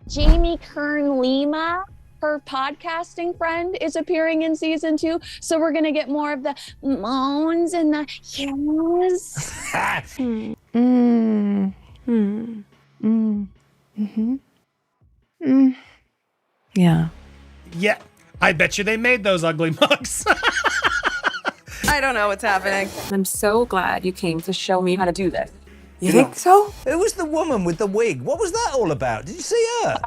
Jamie Kern Lima, her podcasting friend, is appearing in season 2. So we're gonna get more of the moans and the yes. Yeah. Yeah, I bet you they made those ugly mugs. I don't know what's happening. I'm so glad you came to show me how to do this. You think so? Who was the woman with the wig? What was that all about? Did you see her?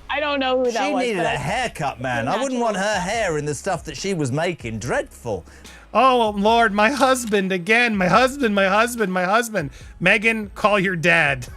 I don't know who that She was. needed but a haircut, man. I wouldn't want her hair in the stuff that she was making. Dreadful. Oh, Lord, my husband again. My husband. Meghan, call your dad.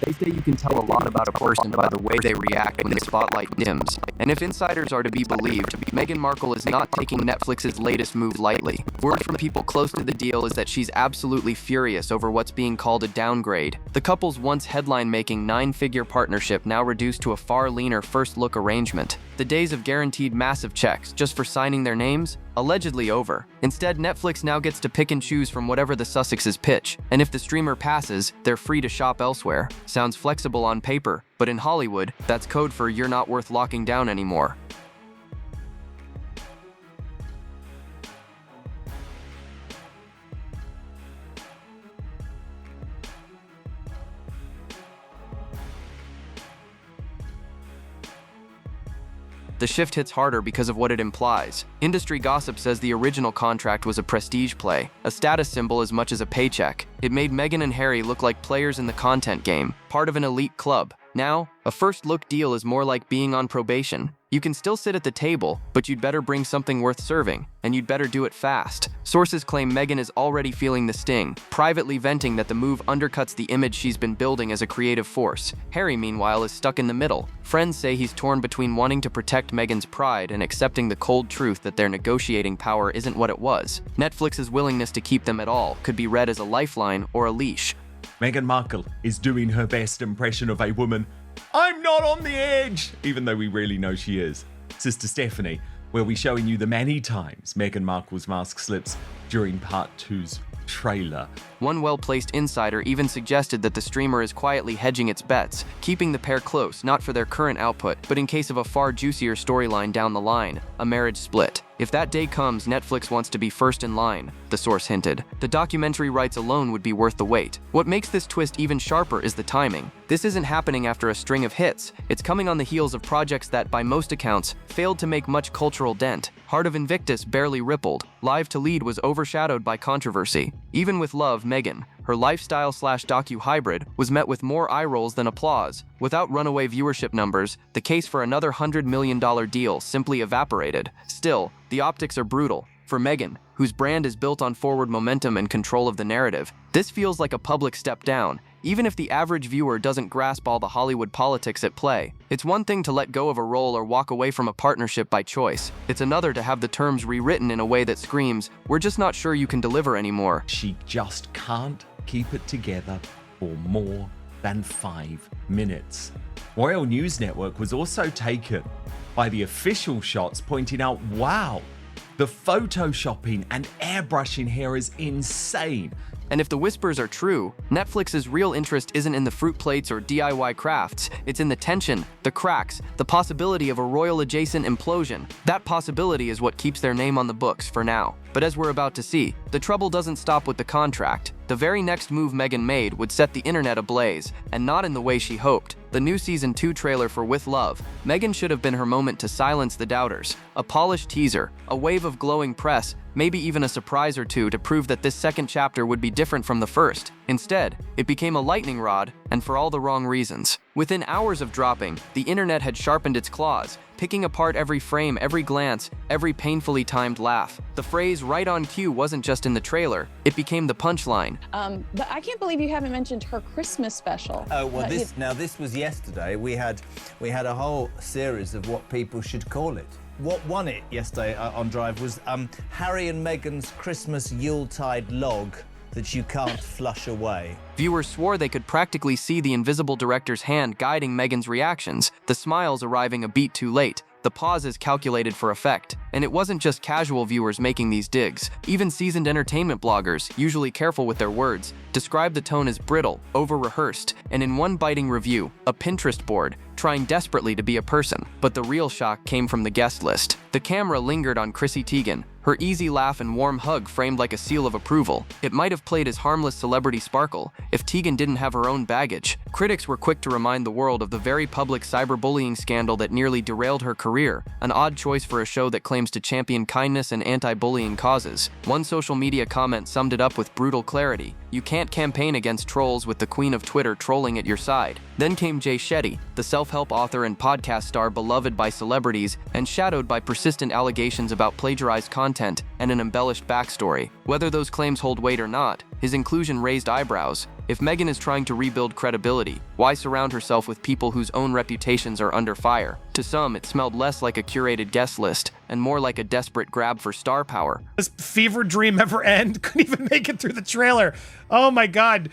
They say you can tell a lot about a person by the way they react when the spotlight dims. And if insiders are to be believed, Meghan Markle is not taking Netflix's latest move lightly. Word from people close to the deal is that she's absolutely furious over what's being called a downgrade. The couple's once headline-making 9-figure partnership now reduced to a far leaner first-look arrangement. The days of guaranteed massive checks just for signing their names? Allegedly over. Instead, Netflix now gets to pick and choose from whatever the Sussexes pitch, and if the streamer passes, they're free to shop elsewhere. Sounds flexible on paper, but in Hollywood, that's code for you're not worth locking down anymore. The shift hits harder because of what it implies. Industry gossip says the original contract was a prestige play, a status symbol as much as a paycheck. It made Meghan and Harry look like players in the content game, part of an elite club. Now, a first-look deal is more like being on probation. You can still sit at the table, but you'd better bring something worth serving, and you'd better do it fast. Sources claim Meghan is already feeling the sting, privately venting that the move undercuts the image she's been building as a creative force. Harry, meanwhile, is stuck in the middle. Friends say he's torn between wanting to protect Meghan's pride and accepting the cold truth that their negotiating power isn't what it was. Netflix's willingness to keep them at all could be read as a lifeline or a leash. Meghan Markle is doing her best impression of a woman. I'm not on the edge, even though we really know she is. Sister Stephanie, where we're showing you the many times Meghan Markle's mask slips during part 2's trailer. One well-placed insider even suggested that the streamer is quietly hedging its bets, keeping the pair close not for their current output, but in case of a far juicier storyline down the line, a marriage split. If that day comes, Netflix wants to be first in line, the source hinted. The documentary rights alone would be worth the wait. What makes this twist even sharper is the timing. This isn't happening after a string of hits. It's coming on the heels of projects that, by most accounts, failed to make much cultural dent. Heart of Invictus barely rippled. Live to Lead was overshadowed by controversy. Even with Love, Meghan, her lifestyle/docu-hybrid, was met with more eye rolls than applause. Without runaway viewership numbers, the case for another $100 million deal simply evaporated. Still, the optics are brutal. For Meghan, whose brand is built on forward momentum and control of the narrative, this feels like a public step down, even if the average viewer doesn't grasp all the Hollywood politics at play. It's one thing to let go of a role or walk away from a partnership by choice. It's another to have the terms rewritten in a way that screams, we're just not sure you can deliver anymore. She just can't keep it together for more than 5 minutes. Royal News Network was also taken by the official shots pointing out, wow, the photoshopping and airbrushing here is insane. And if the whispers are true, Netflix's real interest isn't in the fruit plates or DIY crafts. It's in the tension, the cracks, the possibility of a royal-adjacent implosion. That possibility is what keeps their name on the books for now. But as we're about to see, the trouble doesn't stop with the contract. The very next move Meghan made would set the internet ablaze, and not in the way she hoped. The new Season 2 trailer for With Love, Meghan should have been her moment to silence the doubters. A polished teaser, a wave of glowing press, maybe even a surprise or two to prove that this second chapter would be different from the first. Instead, it became a lightning rod, and for all the wrong reasons. Within hours of dropping, the internet had sharpened its claws, picking apart every frame, every glance, every painfully timed laugh. The phrase "right on cue" wasn't just in the trailer, it became the punchline. But I can't believe you haven't mentioned her Christmas special. Oh, well, this was yesterday. We had a whole series of what people should call it. What won it yesterday on Drive was Harry and Meghan's Christmas Yuletide log that you can't flush away. Viewers swore they could practically see the invisible director's hand guiding Meghan's reactions, the smiles arriving a beat too late. The pause is calculated for effect, and it wasn't just casual viewers making these digs. Even seasoned entertainment bloggers, usually careful with their words, describe the tone as brittle, over-rehearsed, and in one biting review, a Pinterest board, trying desperately to be a person. But the real shock came from the guest list. The camera lingered on Chrissy Teigen, her easy laugh and warm hug framed like a seal of approval. It might have played as harmless celebrity sparkle if Teigen didn't have her own baggage. Critics were quick to remind the world of the very public cyberbullying scandal that nearly derailed her career, an odd choice for a show that claims to champion kindness and anti-bullying causes. One social media comment summed it up with brutal clarity: "You can't campaign against trolls with the queen of Twitter trolling at your side." Then came Jay Shetty, the self-help author and podcast star beloved by celebrities and shadowed by persistent allegations about plagiarized content and an embellished backstory. Whether those claims hold weight or not, his inclusion raised eyebrows. If Meghan is trying to rebuild credibility, why surround herself with people whose own reputations are under fire? To some, it smelled less like a curated guest list and more like a desperate grab for star power. This fever dream ever end? Couldn't even make it through the trailer. Oh my God.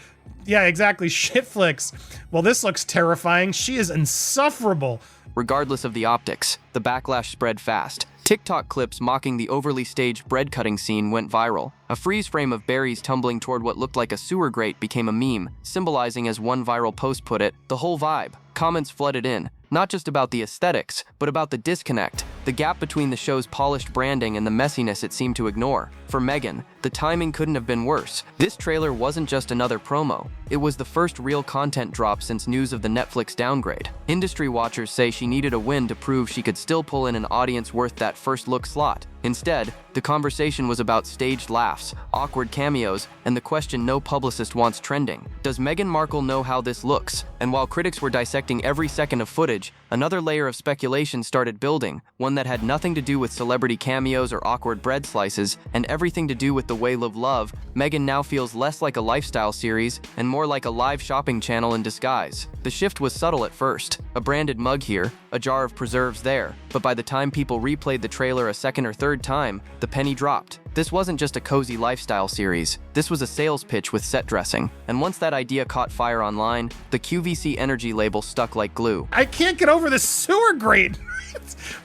Yeah, exactly. Shitflix. Well, this looks terrifying. She is insufferable. Regardless of the optics, the backlash spread fast. TikTok clips mocking the overly staged bread-cutting scene went viral. A freeze frame of berries tumbling toward what looked like a sewer grate became a meme, symbolizing, as one viral post put it, the whole vibe. Comments flooded in, not just about the aesthetics, but about the disconnect, the gap between the show's polished branding and the messiness it seemed to ignore. For Meghan, the timing couldn't have been worse. This trailer wasn't just another promo. It was the first real content drop since news of the Netflix downgrade. Industry watchers say she needed a win to prove she could still pull in an audience worth that first look slot. Instead, the conversation was about staged laughs, awkward cameos, and the question no publicist wants trending: does Meghan Markle know how this looks? And while critics were dissecting every second of footage, another layer of speculation started building, one that had nothing to do with celebrity cameos or awkward bread slices, and everything to do with the way of love. Meghan now feels less like a lifestyle series and more like a live shopping channel in disguise. The shift was subtle at first. A branded mug here, a jar of preserves there, but by the time people replayed the trailer a second or third time, the penny dropped. This wasn't just a cozy lifestyle series. This was a sales pitch with set dressing. And once that idea caught fire online, the QVC energy label stuck like glue. I can't get over this sewer grate.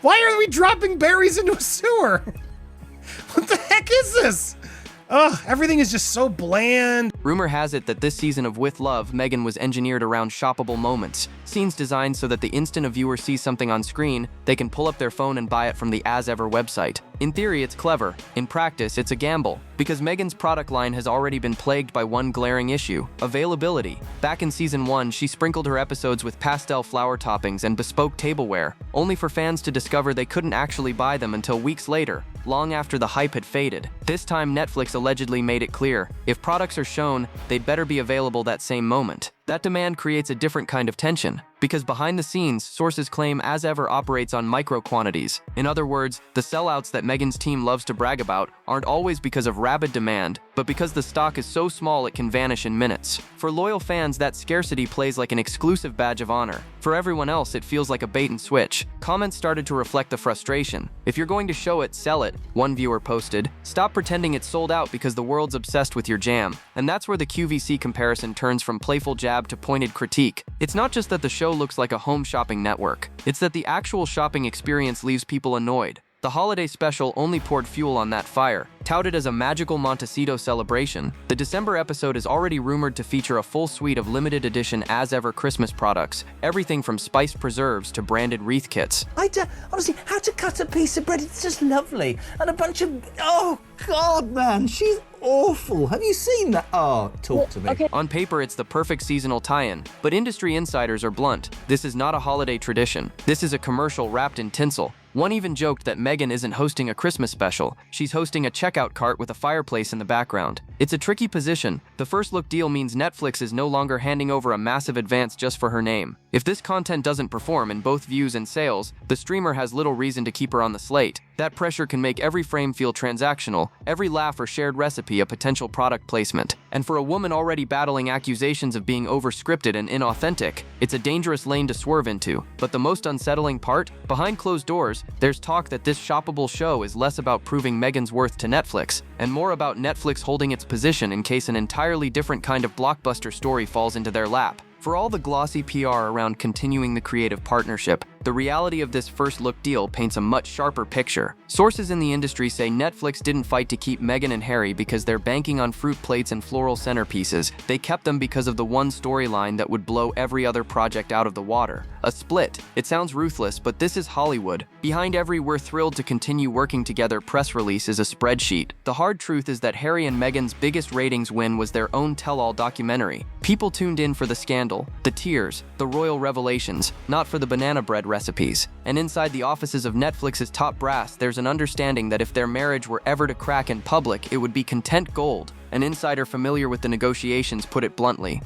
Why are we dropping berries into a sewer? What the heck is this? Ugh, everything is just so bland. Rumor has it that this season of With Love, Meghan was engineered around shoppable moments. Scenes designed so that the instant a viewer sees something on screen, they can pull up their phone and buy it from the As Ever website. In theory, it's clever. In practice, it's a gamble. Because Meghan's product line has already been plagued by one glaring issue: availability. Back in season 1, she sprinkled her episodes with pastel flower toppings and bespoke tableware, only for fans to discover they couldn't actually buy them until weeks later, long after the hype had faded. This time, Netflix allegedly made it clear, if products are shown, they'd better be available that same moment. That demand creates a different kind of tension, because behind the scenes, sources claim As Ever operates on micro quantities. In other words, the sellouts that Meghan's team loves to brag about aren't always because of rabid demand, but because the stock is so small it can vanish in minutes. For loyal fans, that scarcity plays like an exclusive badge of honor. For everyone else, it feels like a bait and switch. Comments started to reflect the frustration. "If you're going to show it, sell it," one viewer posted. "Stop pretending it's sold out because the world's obsessed with your jam." And that's where the QVC comparison turns from playful jab to pointed critique. It's not just that the show looks like a home shopping network. It's that the actual shopping experience leaves people annoyed. The holiday special only poured fuel on that fire. Touted as a magical Montecito celebration, the December episode is already rumored to feature a full suite of limited edition As Ever Christmas products, everything from spiced preserves to branded wreath kits. Honestly, how to cut a piece of bread, it's just lovely. And a bunch of, oh God, man, she's awful. Have you seen that? Oh, talk to me. Okay. On paper, it's the perfect seasonal tie-in, but industry insiders are blunt. This is not a holiday tradition. This is a commercial wrapped in tinsel. One even joked that Meghan isn't hosting a Christmas special. She's hosting a checkout cart with a fireplace in the background. It's a tricky position. The first look deal means Netflix is no longer handing over a massive advance just for her name. If this content doesn't perform in both views and sales, the streamer has little reason to keep her on the slate. That pressure can make every frame feel transactional, every laugh or shared recipe a potential product placement. And for a woman already battling accusations of being over-scripted and inauthentic, it's a dangerous lane to swerve into. But the most unsettling part? Behind closed doors, there's talk that this shoppable show is less about proving Meghan's worth to Netflix, and more about Netflix holding its position in case an entirely different kind of blockbuster story falls into their lap. For all the glossy PR around continuing the creative partnership, the reality of this first-look deal paints a much sharper picture. Sources in the industry say Netflix didn't fight to keep Meghan and Harry because they're banking on fruit plates and floral centerpieces. They kept them because of the one storyline that would blow every other project out of the water. A split. It sounds ruthless, but this is Hollywood. Behind every "we're thrilled to continue working together" press release is a spreadsheet. The hard truth is that Harry and Meghan's biggest ratings win was their own tell-all documentary. People tuned in for the scandal, the tears, the royal revelations, not for the banana bread recipes. And inside the offices of Netflix's top brass, there's an understanding that if their marriage were ever to crack in public, it would be content gold. An insider familiar with the negotiations put it bluntly.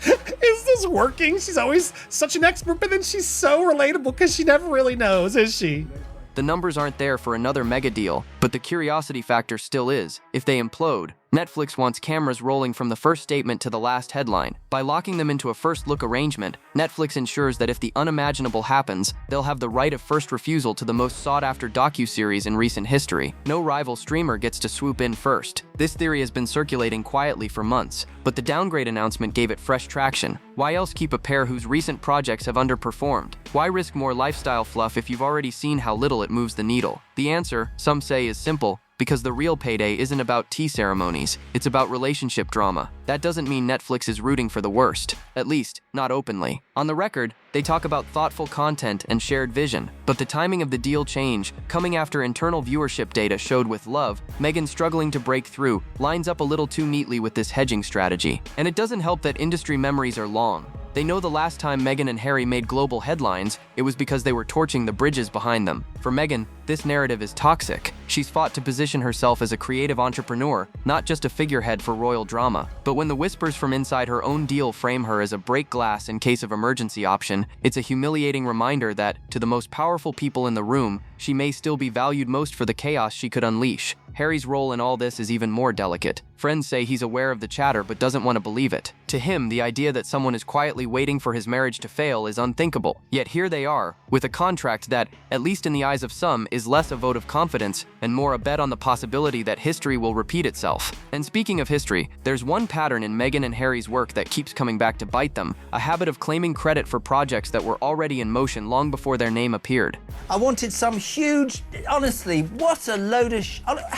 Is this working? She's always such an expert, but then she's so relatable because she never really knows, is she? The numbers aren't there for another mega deal, but the curiosity factor still is. If they implode, Netflix wants cameras rolling from the first statement to the last headline. By locking them into a first-look arrangement, Netflix ensures that if the unimaginable happens, they'll have the right of first refusal to the most sought-after docuseries in recent history. No rival streamer gets to swoop in first. This theory has been circulating quietly for months, but the Downgrade announcement gave it fresh traction. Why else keep a pair whose recent projects have underperformed? Why risk more lifestyle fluff if you've already seen how little it moves the needle? The answer, some say, is simple. Because the real payday isn't about tea ceremonies, it's about relationship drama. That doesn't mean Netflix is rooting for the worst. At least, not openly. On the record, they talk about thoughtful content and shared vision, but the timing of the deal change, coming after internal viewership data showed with Love, Meghan struggling to break through, lines up a little too neatly with this hedging strategy. And it doesn't help that industry memories are long. They know the last time Meghan and Harry made global headlines, it was because they were torching the bridges behind them. For Meghan, this narrative is toxic. She's fought to position herself as a creative entrepreneur, not just a figurehead for royal drama. But when the whispers from inside her own deal frame her as a break glass in case of emergency option, it's a humiliating reminder that, to the most powerful people in the room, she may still be valued most for the chaos she could unleash. Harry's role in all this is even more delicate. Friends say he's aware of the chatter but doesn't want to believe it. To him, the idea that someone is quietly waiting for his marriage to fail is unthinkable. Yet here they are, with a contract that, at least in the eyes of some, is less a vote of confidence and more a bet on the possibility that history will repeat itself. And speaking of history, there's one pattern in Meghan and Harry's work that keeps coming back to bite them, a habit of claiming credit for projects that were already in motion long before their name appeared. I wanted some huge, honestly, what a load of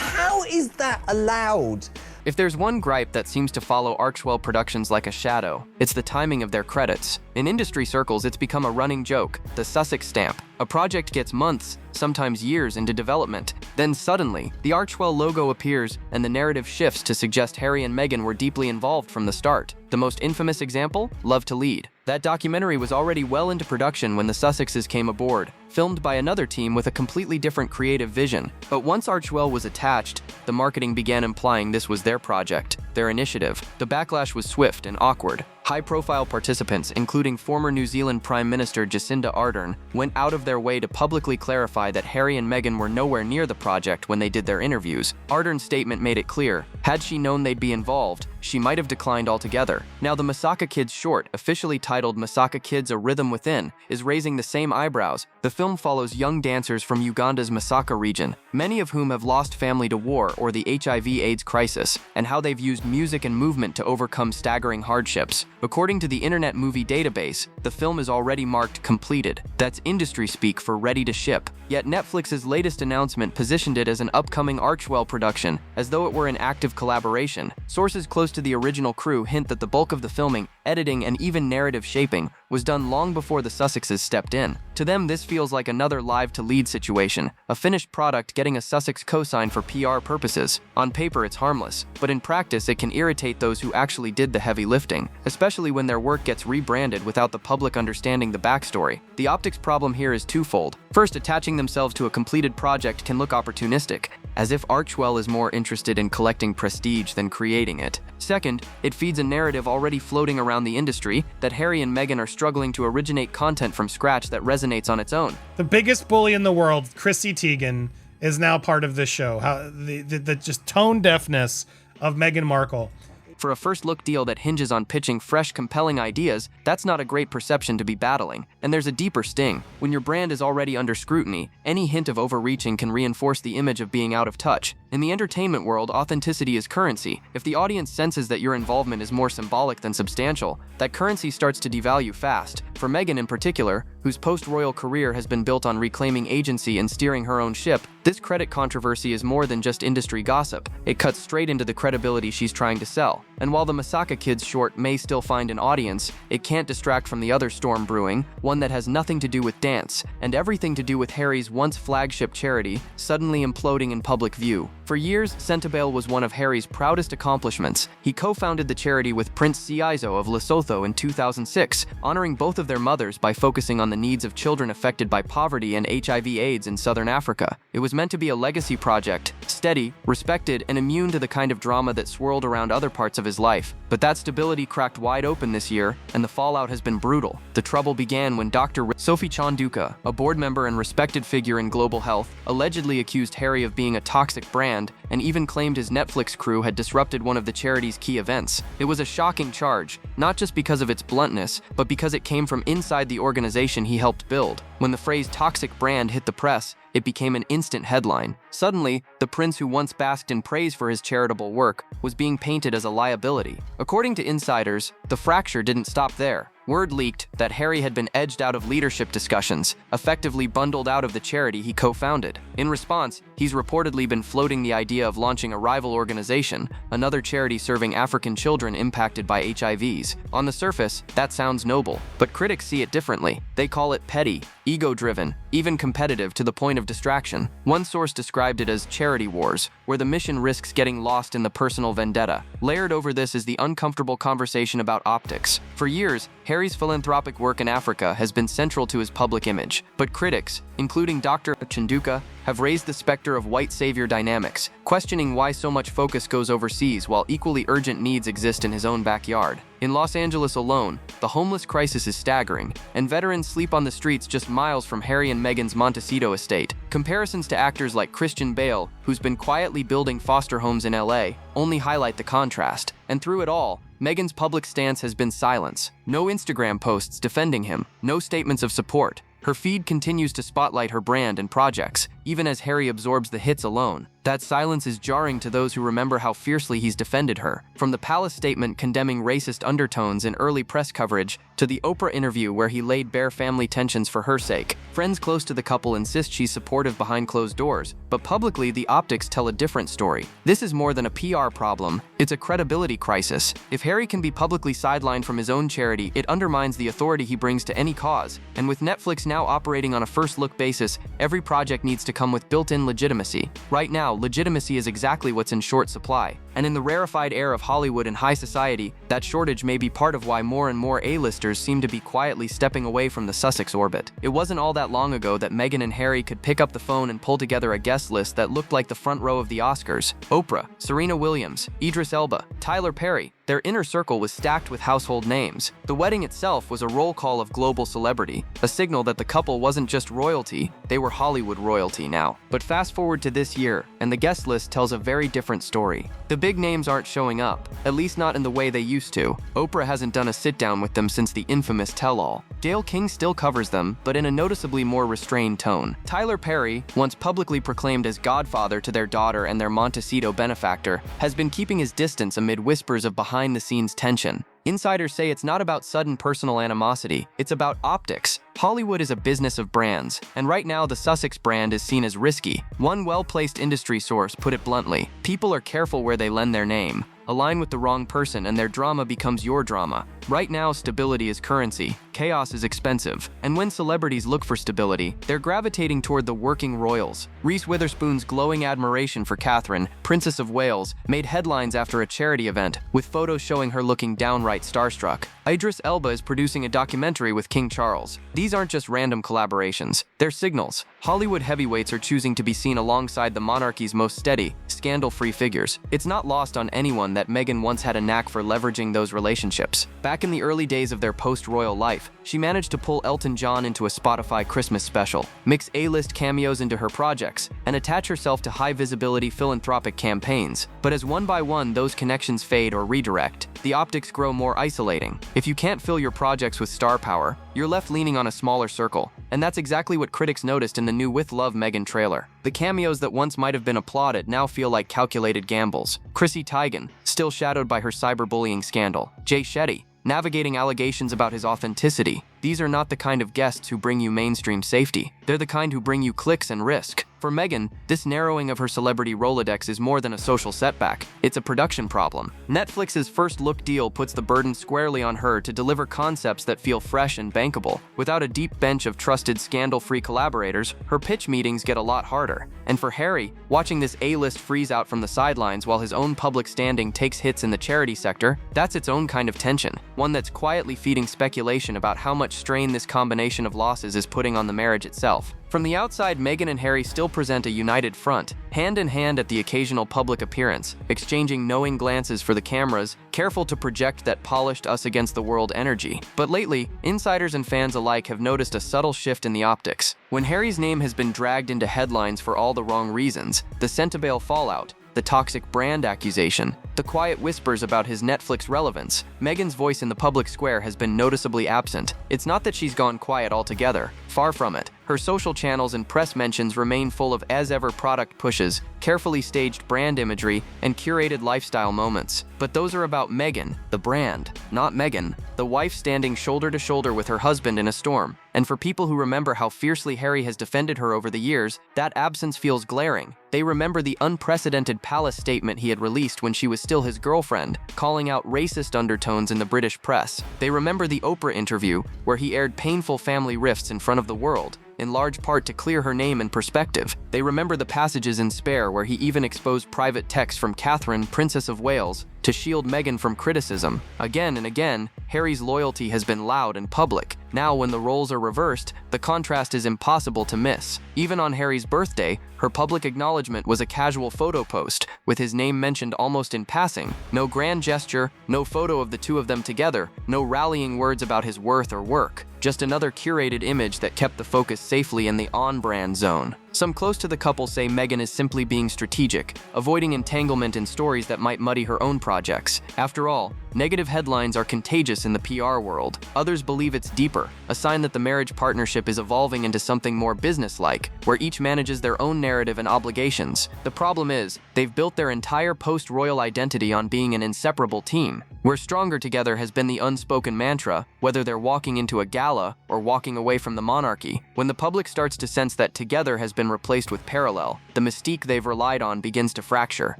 how is that allowed? If there's one gripe that seems to follow Archwell Productions like a shadow, it's the timing of their credits. In industry circles, it's become a running joke, the Sussex stamp. A project gets months, sometimes years into development. Then suddenly, the Archwell logo appears and the narrative shifts to suggest Harry and Meghan were deeply involved from the start. The most infamous example? Love to Lead. That documentary was already well into production when the Sussexes came aboard, filmed by another team with a completely different creative vision. But once Archwell was attached, the marketing began implying this was their project, their initiative. The backlash was swift and awkward. High-profile participants, including former New Zealand Prime Minister Jacinda Ardern, went out of their way to publicly clarify that Harry and Meghan were nowhere near the project when they did their interviews. Ardern's statement made it clear, had she known they'd be involved, she might have declined altogether. Now the Masaka Kids short, officially titled Masaka Kids: A Rhythm Within, is raising the same eyebrows. The film follows young dancers from Uganda's Masaka region, many of whom have lost family to war or the HIV/AIDS crisis, and how they've used music and movement to overcome staggering hardships. According to the Internet Movie Database, the film is already marked completed. That's industry speak for ready to ship. Yet Netflix's latest announcement positioned it as an upcoming Archwell production, as though it were an active collaboration. Sources close to the original crew hint that the bulk of the filming, editing, and even narrative shaping was done long before the Sussexes stepped in. To them, this feels like another Live to Lead situation, a finished product getting a Sussex cosign for PR purposes. On paper, it's harmless, but in practice, it can irritate those who actually did the heavy lifting, especially when their work gets rebranded without the public understanding the backstory. The optics problem here is twofold. First, attaching themselves to a completed project can look opportunistic, as if Archwell is more interested in collecting prestige than creating it. Second, it feeds a narrative already floating around the industry that Harry and Meghan are struggling to originate content from scratch that resonates on its own. The biggest bully in the world, Chrissy Teigen, is now part of this show. How the just tone deafness of Meghan Markle. For a first-look deal that hinges on pitching fresh, compelling ideas, that's not a great perception to be battling. And there's a deeper sting. When your brand is already under scrutiny, any hint of overreaching can reinforce the image of being out of touch. In the entertainment world, authenticity is currency. If the audience senses that your involvement is more symbolic than substantial, that currency starts to devalue fast. For Meghan in particular, whose post-royal career has been built on reclaiming agency and steering her own ship, this credit controversy is more than just industry gossip. It cuts straight into the credibility she's trying to sell. And while the Masaka Kids short may still find an audience, it can't distract from the other storm brewing, one that has nothing to do with dance, and everything to do with Harry's once flagship charity suddenly imploding in public view. For years, Centabale was one of Harry's proudest accomplishments. He co-founded the charity with Prince Siaizo of Lesotho in 2006, honoring both of their mothers by focusing on the needs of children affected by poverty and HIV/AIDS in southern Africa. It was meant to be a legacy project, steady, respected, and immune to the kind of drama that swirled around other parts of his life. But that stability cracked wide open this year, and the fallout has been brutal. The trouble began when Dr. Sophie Chanduka, a board member and respected figure in global health, allegedly accused Harry of being a toxic brand and even claimed his Netflix crew had disrupted one of the charity's key events. It was a shocking charge, not just because of its bluntness, but because it came from inside the organization he helped build. When the phrase toxic brand hit the press, it became an instant headline. Suddenly, the prince who once basked in praise for his charitable work was being painted as a liability. According to insiders, the fracture didn't stop there. Word leaked that Harry had been edged out of leadership discussions, effectively bundled out of the charity he co-founded. In response, he's reportedly been floating the idea of launching a rival organization, another charity serving African children impacted by HIVs. On the surface, that sounds noble, but critics see it differently. They call it petty, ego-driven, even competitive to the point of distraction. One source described it as charity wars, where the mission risks getting lost in the personal vendetta. Layered over this is the uncomfortable conversation about optics. For years, Harry's philanthropic work in Africa has been central to his public image, but critics, including Dr. Chanduka, have raised the specter of white savior dynamics, questioning why so much focus goes overseas while equally urgent needs exist in his own backyard. In Los Angeles alone, the homeless crisis is staggering, and veterans sleep on the streets just miles from Harry and Meghan's Montecito estate. Comparisons to actors like Christian Bale, who's been quietly building foster homes in LA, only highlight the contrast. And through it all, Meghan's public stance has been silence. No Instagram posts defending him, no statements of support. Her feed continues to spotlight her brand and projects, even as Harry absorbs the hits alone. That silence is jarring to those who remember how fiercely he's defended her. From the palace statement condemning racist undertones in early press coverage, to the Oprah interview where he laid bare family tensions for her sake. Friends close to the couple insist she's supportive behind closed doors, but publicly the optics tell a different story. This is more than a PR problem, it's a credibility crisis. If Harry can be publicly sidelined from his own charity, it undermines the authority he brings to any cause. And with Netflix now operating on a first-look basis, every project needs to come with built-in legitimacy. Right now, legitimacy is exactly what's in short supply. And in the rarefied air of Hollywood and high society, that shortage may be part of why more and more A-listers seem to be quietly stepping away from the Sussex orbit. It wasn't all that long ago that Meghan and Harry could pick up the phone and pull together a guest list that looked like the front row of the Oscars. Oprah, Serena Williams, Idris Elba, Tyler Perry. Their inner circle was stacked with household names. The wedding itself was a roll call of global celebrity, a signal that the couple wasn't just royalty, they were Hollywood royalty now. But fast forward to this year, and the guest list tells a very different story. The big names aren't showing up, at least not in the way they used to. Oprah hasn't done a sit-down with them since the infamous tell-all. Dale King still covers them, but in a noticeably more restrained tone. Tyler Perry, once publicly proclaimed as godfather to their daughter and their Montecito benefactor, has been keeping his distance amid whispers of behind-the-scenes tension. Insiders say it's not about sudden personal animosity, it's about optics. Hollywood is a business of brands, and right now the Sussex brand is seen as risky. One well-placed industry source put it bluntly: people are careful where they lend their name. Align with the wrong person and their drama becomes your drama. Right now, stability is currency. Chaos is expensive. And when celebrities look for stability, they're gravitating toward the working royals. Reese Witherspoon's glowing admiration for Catherine, Princess of Wales, made headlines after a charity event, with photos showing her looking downright starstruck. Idris Elba is producing a documentary with King Charles. These aren't just random collaborations. They're signals. Hollywood heavyweights are choosing to be seen alongside the monarchy's most steady, scandal-free figures. It's not lost on anyone that Meghan once had a knack for leveraging those relationships. Back in the early days of their post-royal life, she managed to pull Elton John into a Spotify Christmas special, mix A-list cameos into her projects, and attach herself to high-visibility philanthropic campaigns. But as one by one those connections fade or redirect, the optics grow more isolating. If you can't fill your projects with star power, you're left leaning on a smaller circle. And that's exactly what critics noticed in the new With Love Meghan trailer. The cameos that once might have been applauded now feel like calculated gambles. Chrissy Teigen, still shadowed by her cyberbullying scandal. Jay Shetty, navigating allegations about his authenticity. These are not the kind of guests who bring you mainstream safety. They're the kind who bring you clicks and risk. For Meghan, this narrowing of her celebrity Rolodex is more than a social setback. It's a production problem. Netflix's first look deal puts the burden squarely on her to deliver concepts that feel fresh and bankable. Without a deep bench of trusted scandal-free collaborators, her pitch meetings get a lot harder. And for Harry, watching this A-list freeze out from the sidelines while his own public standing takes hits in the charity sector, that's its own kind of tension, one that's quietly feeding speculation about how much strain this combination of losses is putting on the marriage itself. From the outside, Meghan and Harry still present a united front, hand in hand at the occasional public appearance, exchanging knowing glances for the cameras, careful to project that polished us-against-the-world energy. But lately, insiders and fans alike have noticed a subtle shift in the optics. When Harry's name has been dragged into headlines for all the wrong reasons, the Centibale fallout, the toxic brand accusation, the quiet whispers about his Netflix relevance, Meghan's voice in the public square has been noticeably absent. It's not that she's gone quiet altogether. Far from it. Her social channels and press mentions remain full of as-ever product pushes, carefully staged brand imagery, and curated lifestyle moments. But those are about Meghan, the brand, not Meghan, the wife standing shoulder to shoulder with her husband in a storm. And for people who remember how fiercely Harry has defended her over the years, that absence feels glaring. They remember the unprecedented palace statement he had released when she was still his girlfriend, calling out racist undertones in the British press. They remember the Oprah interview, where he aired painful family rifts in front of the world, in large part to clear her name and perspective. They remember the passages in Spare where he even exposed private texts from Catherine, Princess of Wales, to shield Meghan from criticism. Again and again, Harry's loyalty has been loud and public. Now, when the roles are reversed, the contrast is impossible to miss. Even on Harry's birthday, her public acknowledgement was a casual photo post, with his name mentioned almost in passing. No grand gesture, no photo of the two of them together, no rallying words about his worth or work. Just another curated image that kept the focus safely in the on-brand zone. Some close to the couple say Meghan is simply being strategic, avoiding entanglement in stories that might muddy her own projects. After all, negative headlines are contagious in the PR world. Others believe it's deeper, a sign that the marriage partnership is evolving into something more business-like, where each manages their own narrative and obligations. The problem is, they've built their entire post-royal identity on being an inseparable team. Where stronger together has been the unspoken mantra, whether they're walking into a gala or walking away from the monarchy. When the public starts to sense that together has been replaced with parallel, the mystique they've relied on begins to fracture,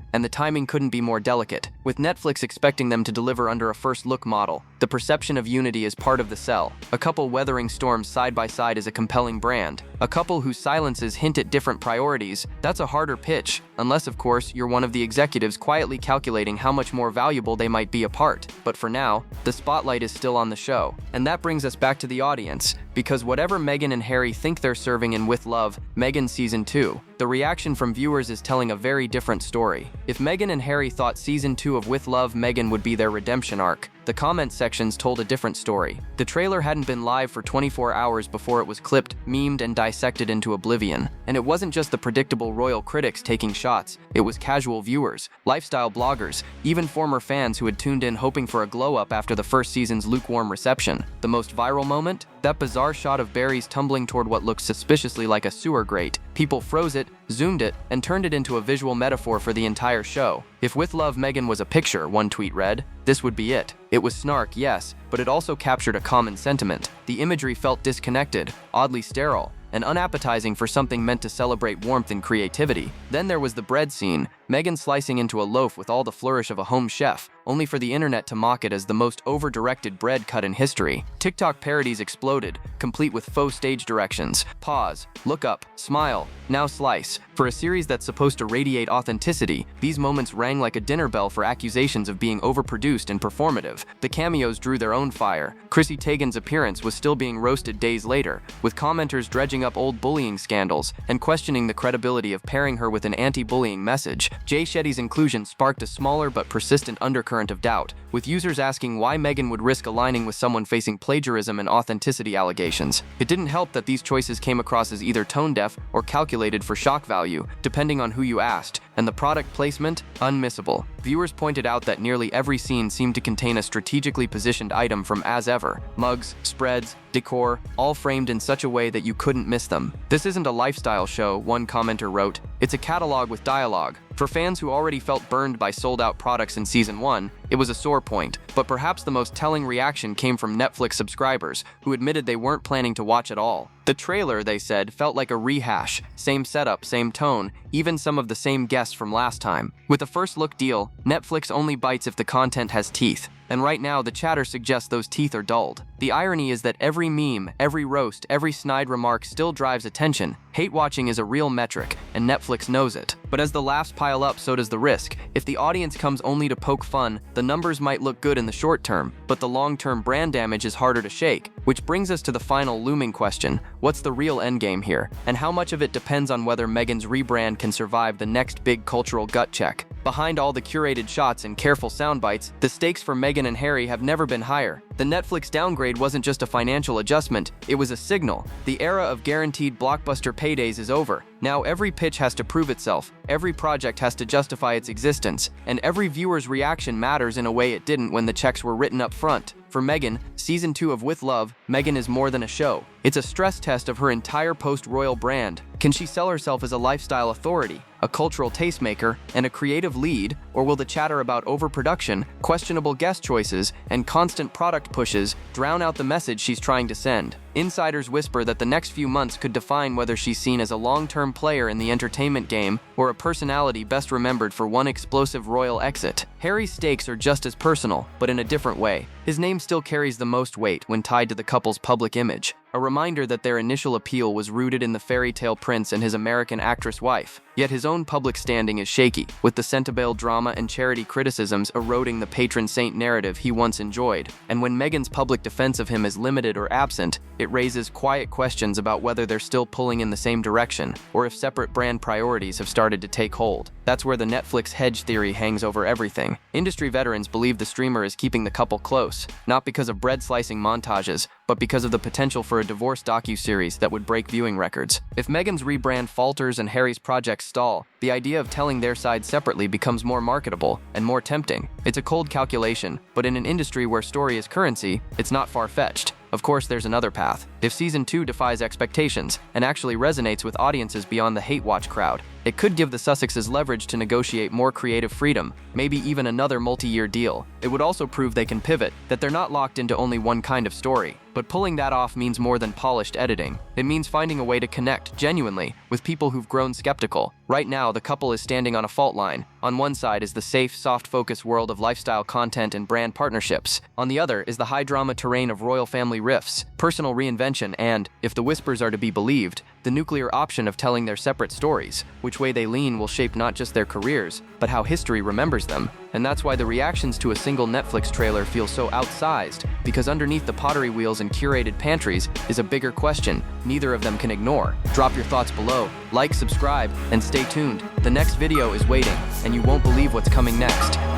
and the timing couldn't be more delicate. With Netflix expecting them to deliver under a first-look model, the perception of unity is part of the sell. A couple weathering storms side by side is a compelling brand. A couple whose silences hint at different priorities, that's a harder pitch, unless, of course, you're one of the executives quietly calculating how much more valuable they might be apart. But for now, the spotlight is still on the show. And that brings us back to the audience, because whatever Meghan and Harry think they're serving in With Love, Meghan Season 2, the reaction from viewers is telling a very different story. If Meghan and Harry thought Season 2 of With Love Meghan would be their redemption arc, the comment sections told a different story. The trailer hadn't been live for 24 hours before it was clipped, memed, and dissected into oblivion. And it wasn't just the predictable royal critics taking shots, it was casual viewers, lifestyle bloggers, even former fans who had tuned in hoping for a glow-up after the first season's lukewarm reception. The most viral moment? That bizarre shot of berries tumbling toward what looked suspiciously like a sewer grate. People froze it, zoomed it, and turned it into a visual metaphor for the entire show. If With Love Meghan was a picture, one tweet read, this would be it. It was snark, yes, but it also captured a common sentiment. The imagery felt disconnected, oddly sterile, and unappetizing for something meant to celebrate warmth and creativity. Then there was the bread scene, Meghan slicing into a loaf with all the flourish of a home chef, only for the internet to mock it as the most over-directed bread cut in history. TikTok parodies exploded, complete with faux stage directions. Pause, look up, smile, now slice. For a series that's supposed to radiate authenticity, these moments rang like a dinner bell for accusations of being overproduced and performative. The cameos drew their own fire. Chrissy Teigen's appearance was still being roasted days later, with commenters dredging up old bullying scandals and questioning the credibility of pairing her with an anti-bullying message. Jay Shetty's inclusion sparked a smaller but persistent undercurrent of doubt, with users asking why Meghan would risk aligning with someone facing plagiarism and authenticity allegations. It didn't help that these choices came across as either tone-deaf or calculated for shock value, depending on who you asked, and the product placement, unmissable. Viewers pointed out that nearly every scene seemed to contain a strategically positioned item from As Ever: mugs, spreads, decor, all framed in such a way that you couldn't miss them. This isn't a lifestyle show, one commenter wrote. It's a catalog with dialogue. For fans who already felt burned by sold-out products in Season 1, it was a sore point, but perhaps the most telling reaction came from Netflix subscribers, who admitted they weren't planning to watch at all. The trailer, they said, felt like a rehash, same setup, same tone, even some of the same guests from last time. With a first-look deal, Netflix only bites if the content has teeth, and right now the chatter suggests those teeth are dulled. The irony is that every meme, every roast, every snide remark still drives attention. Hate watching is a real metric, and Netflix knows it. But as the laughs pile up, so does the risk. If the audience comes only to poke fun, the numbers might look good in the short term, but the long-term brand damage is harder to shake. Which brings us to the final looming question: what's the real endgame here? And how much of it depends on whether Meghan's rebrand can survive the next big cultural gut check? Behind all the curated shots and careful sound bites, the stakes for Meghan and Harry have never been higher. The Netflix downgrade wasn't just a financial adjustment, it was a signal. The era of guaranteed blockbuster paydays is over. Now every pitch has to prove itself, every project has to justify its existence, and every viewer's reaction matters in a way it didn't when the checks were written up front. For Meghan, Season 2 of With Love, Meghan is more than a show. It's a stress test of her entire post-royal brand. Can she sell herself as a lifestyle authority, a cultural tastemaker, and a creative lead, or will the chatter about overproduction, questionable guest choices, and constant product pushes drown out the message she's trying to send? Insiders whisper that the next few months could define whether she's seen as a long-term player in the entertainment game or a personality best remembered for one explosive royal exit. Harry's stakes are just as personal, but in a different way. His name still carries the most weight when tied to the couple's public image, a reminder that their initial appeal was rooted in the fairy tale prince and his American actress wife. Yet his own public standing is shaky, with the Centibale drama and charity criticisms eroding the patron saint narrative he once enjoyed. And when Meghan's public defense of him is limited or absent, it raises quiet questions about whether they're still pulling in the same direction, or if separate brand priorities have started to take hold. That's where the Netflix hedge theory hangs over everything. Industry veterans believe the streamer is keeping the couple close, not because of bread-slicing montages, but because of the potential for a divorce docuseries that would break viewing records. If Meghan's rebrand falters and Harry's projects stall, the idea of telling their side separately becomes more marketable and more tempting. It's a cold calculation, but in an industry where story is currency, it's not far-fetched. Of course, there's another path. If Season 2 defies expectations and actually resonates with audiences beyond the hate watch crowd, it could give the Sussexes leverage to negotiate more creative freedom, maybe even another multi-year deal. It would also prove they can pivot, that they're not locked into only one kind of story. But pulling that off means more than polished editing. It means finding a way to connect, genuinely, with people who've grown skeptical. Right now, the couple is standing on a fault line. On one side is the safe, soft-focus world of lifestyle content and brand partnerships. On the other is the high-drama terrain of royal family rifts, personal reinvention, and, if the whispers are to be believed, the nuclear option of telling their separate stories. Which way they lean will shape not just their careers, but how history remembers them. And that's why the reactions to a single Netflix trailer feel so outsized, because underneath the pottery wheels and curated pantries is a bigger question neither of them can ignore. Drop your thoughts below, like, subscribe, and stay tuned. The next video is waiting, and you won't believe what's coming next.